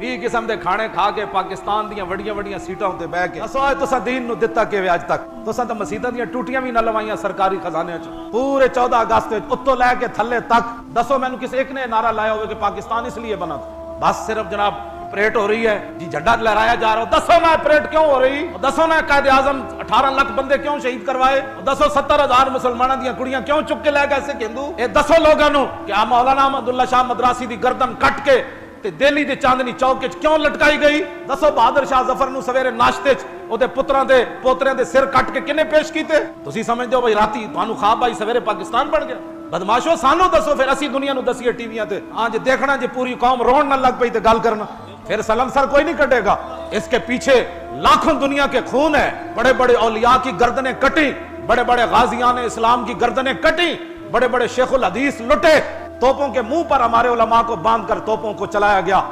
20 किस्म के खाने खा के पाकिस्तान दी वड्डियां वड्डियां सीटां उत्ते बह के दसो तुसा दीन नूं दिता किवें अज तक? तुसा तो मसीतां दी टूटियां भी ना लवाइयां सरकारी खजाने च पूरे 14 अगस्त उत्तों लैके थल्ले तक। दसो मैनू किसी एक ने नारा लाया होवे कि पाकिस्तान इसलिए बना था? बस सिर्फ जनाब परेड हो रही है जी, झंडा लहराया जा रहा है। दसो ना परेड क्यों हो रही? दसो ना कायदे आजम 18 लाख बंदे क्यों शहीद करवाए? दसो 70,000 मुसलमानों दी कुड़ियां क्यों चुक के लै गए सिख हिंदू? ये दसो लोगों नूं कि आ मौलाना अब्दुल्ला शाह मदरासी दी गर्दन कट के ते दिल्ली दे चांदनी चौक च क्यों लटकाई गई? दसो बहादुर शाह जफर नूं सवेरे नाश्ते च ओदे पुत्रां दे पोतरिਆਂ दे सिर कट के किने पेश कीते? तुसी समझदे हो भाई राती तुहानू ख्वाब आई सवेरे पाकिस्तान बन गया? बदमाशो सानू दसो फिर असी दुनिया नूं दसीए टीवियां ते। हां जे देखना जे पूरी कौम रोण न लग पई ते गल करना, फिर सलमसर कोई नहीं कटेगा। इसके पीछे लाखों दुनिया के खून है। बड़े बड़े औलिया की गर्दनें कटी, बड़े बड़े गाजियान इस्लाम की गर्दनें कटी, बड़े बड़े शेखुल हदीस लुटे, तोपों के मुंह पर हमारे उलमा को बांधकर तोपों को चलाया गया।